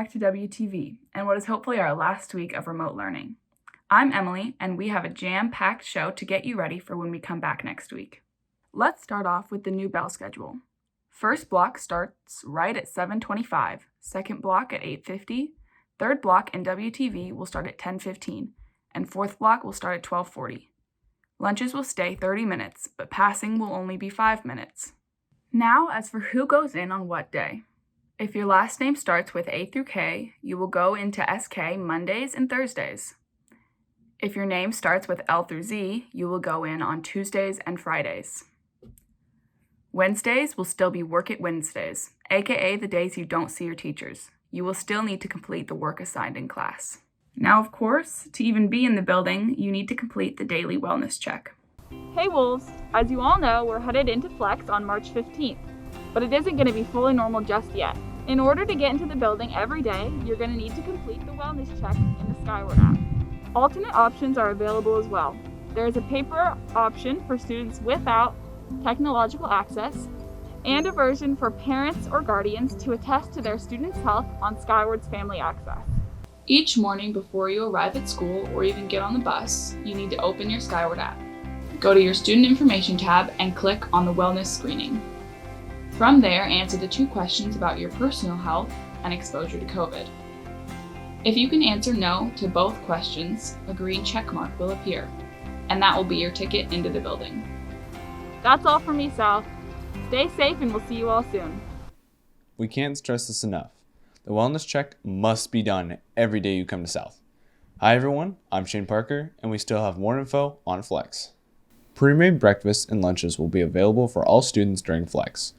back to WTV and what is hopefully our last week of remote learning. I'm Emily, and we have a jam-packed show to get you ready for when we come back next week. Let's start off with the new bell schedule. First block starts right at 7:25, second block at 8:50, third block in WTV will start at 10:15, and fourth block will start at 12:40. Lunches will stay 30 minutes, but passing will only be 5 minutes. Now, as for who goes in on what day. If your last name starts with A through K, you will go into SK Mondays and Thursdays. If your name starts with L through Z, you will go in on Tuesdays and Fridays. Wednesdays will still be Work It Wednesdays, aka the days you don't see your teachers. You will still need to complete the work assigned in class. Now, of course, to even be in the building, you need to complete the daily wellness check. Hey Wolves! As you all know, we're headed into Flex on March 15th, but it isn't going to be fully normal just yet. In order to get into the building every day, you're going to need to complete the wellness check in the Skyward app. Alternate options are available as well. There is a paper option for students without technological access, and a version for parents or guardians to attest to their students' health on Skyward's Family Access. Each morning before you arrive at school or even get on the bus, you need to open your Skyward app. Go to your Student Information tab and click on the Wellness Screening. From there, answer the 2 questions about your personal health and exposure to COVID. If you can answer no to both questions, a green check mark will appear, and that will be your ticket into the building. That's all from me, South. Stay safe and we'll see you all soon. We can't stress this enough. The wellness check must be done every day you come to South. Hi everyone, I'm Shane Parker, and we still have more info on Flex. Pre-made breakfasts and lunches will be available for all students during Flex.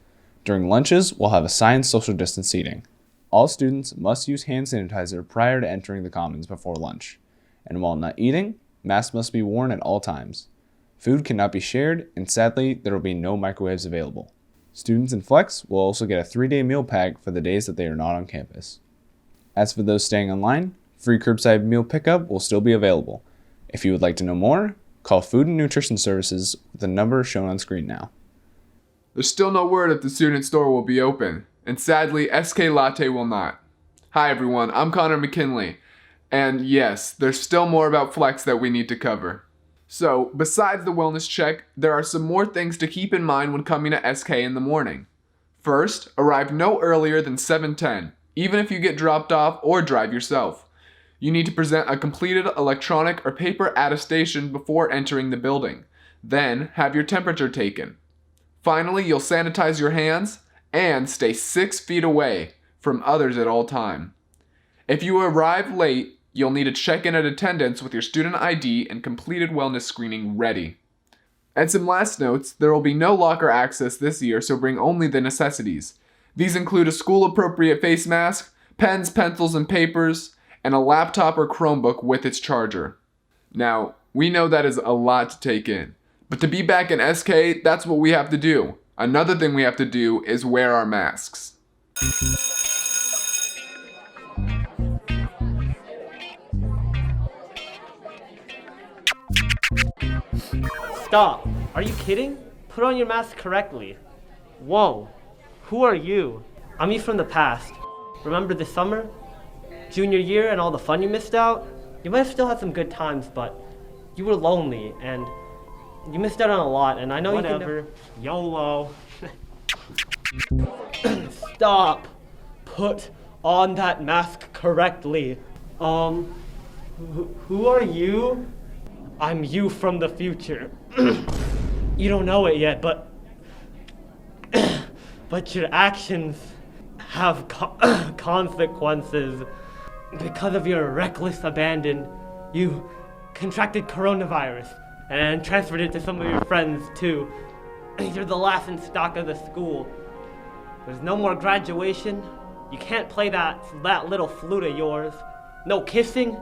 During lunches, we'll have assigned social distance seating. All students must use hand sanitizer prior to entering the commons before lunch. And while not eating, masks must be worn at all times. Food cannot be shared, and sadly, there will be no microwaves available. Students in Flex will also get a 3-day meal pack for the days that they are not on campus. As for those staying online, free curbside meal pickup will still be available. If you would like to know more, call Food and Nutrition Services with the number shown on screen now. There's still no word if the student store will be open, and sadly, SK Latte will not. Hi everyone, I'm Connor McKinley, and yes, there's still more about Flex that we need to cover. So, besides the wellness check, there are some more things to keep in mind when coming to SK in the morning. First, arrive no earlier than 7:10, even if you get dropped off or drive yourself. You need to present a completed electronic or paper attestation before entering the building. Then, have your temperature taken. Finally, you'll sanitize your hands and stay 6 feet away from others at all time. If you arrive late, you'll need to check in at attendance with your student ID and completed wellness screening ready. And some last notes, there will be no locker access this year, so bring only the necessities. These include a school-appropriate face mask, pens, pencils, and papers, and a laptop or Chromebook with its charger. Now, we know that is a lot to take in, but to be back in SK, that's what we have to do. Another thing we have to do is wear our masks. Stop! Are you kidding? Put on your mask correctly. Whoa, who are you? I'm you from the past. Remember the summer? Junior year and all the fun you missed out? You might have still had some good times, but you were lonely and you missed out on a lot, and I know whatever. You can YOLO. Stop! Put on that mask correctly. Who are you? I'm you from the future. You don't know it yet, but your actions have consequences. Because of your reckless abandon, you contracted coronavirus and transferred it to some of your friends too. You're the last in stock of the school. There's no more graduation. You can't play that little flute of yours. No kissing,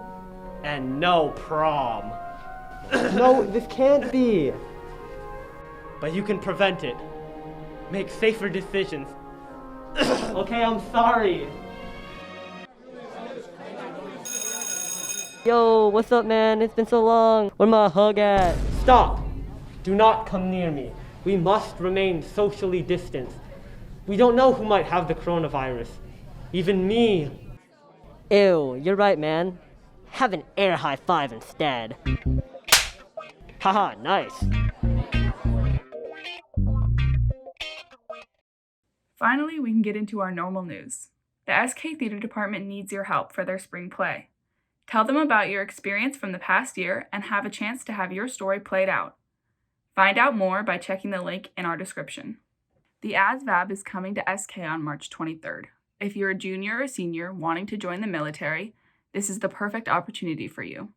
and no prom. No, this can't be. But you can prevent it. Make safer decisions. Okay, I'm sorry. Yo, what's up, man? It's been so long. Where my hug at? Stop! Do not come near me. We must remain socially distanced. We don't know who might have the coronavirus. Even me. Ew, you're right, man. Have an air high five instead. Haha, nice. Finally, we can get into our normal news. The SK Theater Department needs your help for their spring play. Tell them about your experience from the past year and have a chance to have your story played out. Find out more by checking the link in our description. The ASVAB is coming to SK on March 23rd. If you're a junior or senior wanting to join the military, this is the perfect opportunity for you.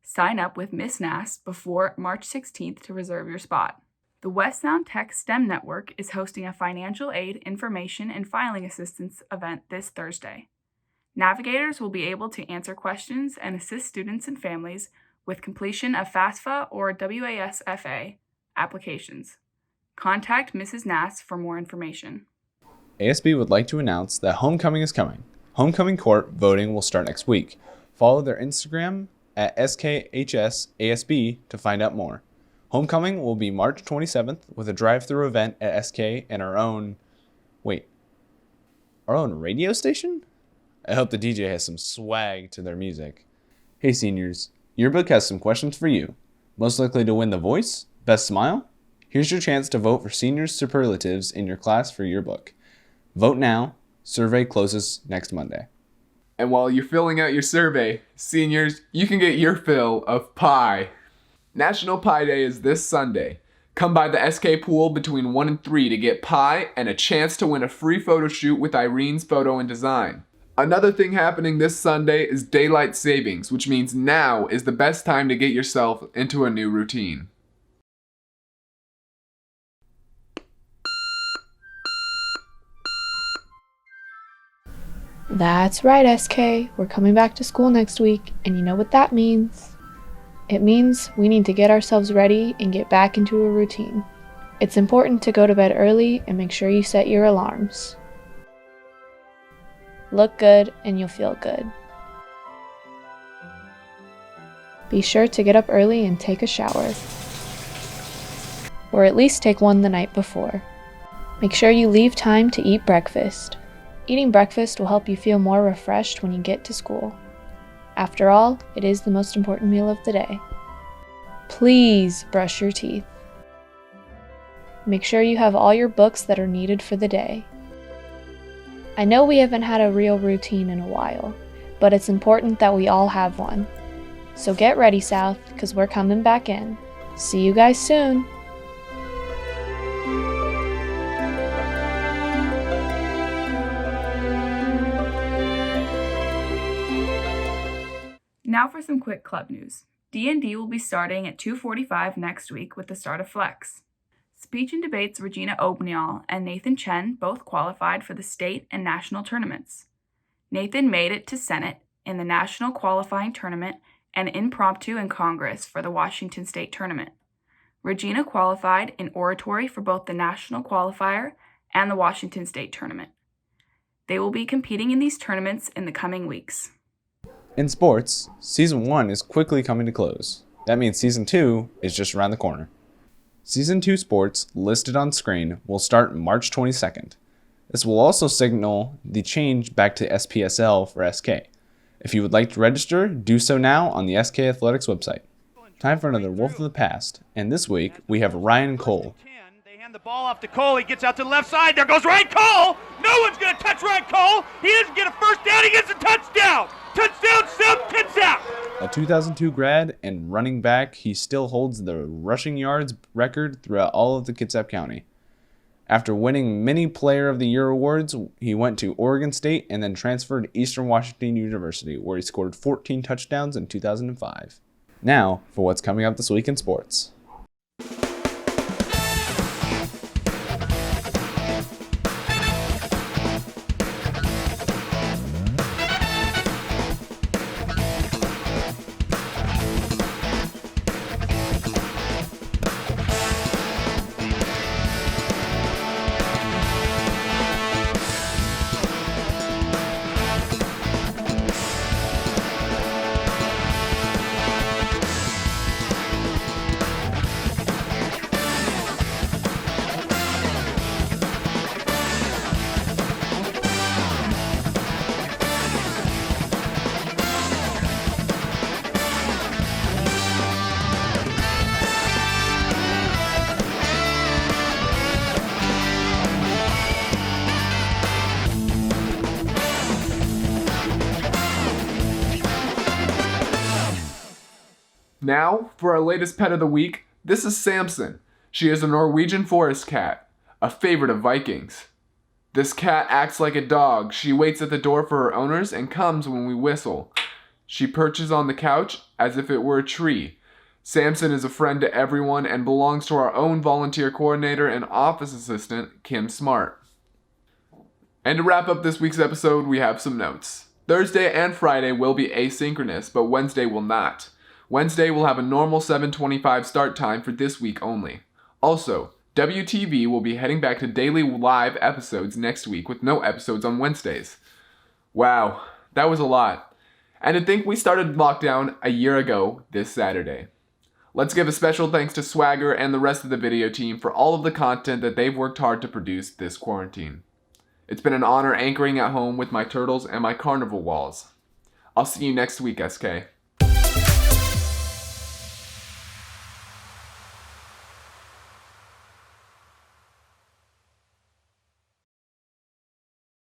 Sign up with Miss Nass before March 16th to reserve your spot. The West Sound Tech STEM Network is hosting a financial aid, information, and filing assistance event this Thursday. Navigators will be able to answer questions and assist students and families with completion of FAFSA or WASFA applications. Contact Mrs. Nass for more information. ASB would like to announce that homecoming is coming. Homecoming court voting will start next week. Follow their Instagram at SKHS ASB to find out more. Homecoming will be March 27th with a drive-through event at SK and our own radio station? I hope the DJ has some swag to their music. Hey seniors, Yearbook has some questions for you. Most likely to win the voice? Best smile? Here's your chance to vote for seniors superlatives in your class for Yearbook. Vote now. Survey closes next Monday. And while you're filling out your survey, seniors, you can get your fill of pie. National Pie Day is this Sunday. Come by the SK pool between 1 and 3 to get pie and a chance to win a free photo shoot with Irene's Photo and Design. Another thing happening this Sunday is daylight savings, which means now is the best time to get yourself into a new routine. That's right, SK. We're coming back to school next week, and you know what that means. It means we need to get ourselves ready and get back into a routine. It's important to go to bed early and make sure you set your alarms. Look good and you'll feel good. Be sure to get up early and take a shower. Or at least take one the night before. Make sure you leave time to eat breakfast. Eating breakfast will help you feel more refreshed when you get to school. After all, it is the most important meal of the day. Please brush your teeth. Make sure you have all your books that are needed for the day. I know we haven't had a real routine in a while, but it's important that we all have one. So get ready, South, because we're coming back in. See you guys soon. Now for some quick club news. D&D will be starting at 2:45 next week with the start of Flex. Speech and Debates Regina Obnial and Nathan Chen both qualified for the state and national tournaments. Nathan made it to Senate in the national qualifying tournament and impromptu in Congress for the Washington State tournament. Regina qualified in oratory for both the national qualifier and the Washington State tournament. They will be competing in these tournaments in the coming weeks. In sports, Season 1 is quickly coming to close. That means Season 2 is just around the corner. Season 2 sports, listed on screen, will start March 22nd. This will also signal the change back to SPSL for SK. If you would like to register, do so now on the SK Athletics website. Time for another Wolf of the Past, and this week we have Ryan Cole. They hand the ball off to Cole. He gets out to the left side. There goes Ryan Cole. No one's going to touch Ryan Cole. He doesn't get a first down. He gets a touchdown. Touchdown, South Kitsap. A 2002 grad and running back, he still holds the rushing yards record throughout all of the Kitsap County. After winning many Player of the Year awards, he went to Oregon State and then transferred to Eastern Washington University, where he scored 14 touchdowns in 2005. Now, for what's coming up this week in sports. Now, for our latest pet of the week, this is Samson. She is a Norwegian forest cat, a favorite of Vikings. This cat acts like a dog. She waits at the door for her owners and comes when we whistle. She perches on the couch as if it were a tree. Samson is a friend to everyone and belongs to our own volunteer coordinator and office assistant, Kim Smart. And to wrap up this week's episode, we have some notes. Thursday and Friday will be asynchronous, but Wednesday will not. Wednesday will have a normal 7:25 start time for this week only. Also, WTV will be heading back to daily live episodes next week with no episodes on Wednesdays. Wow, that was a lot. And to think we started lockdown a year ago this Saturday. Let's give a special thanks to Swagger and the rest of the video team for all of the content that they've worked hard to produce this quarantine. It's been an honor anchoring at home with my turtles and my carnival walls. I'll see you next week, SK.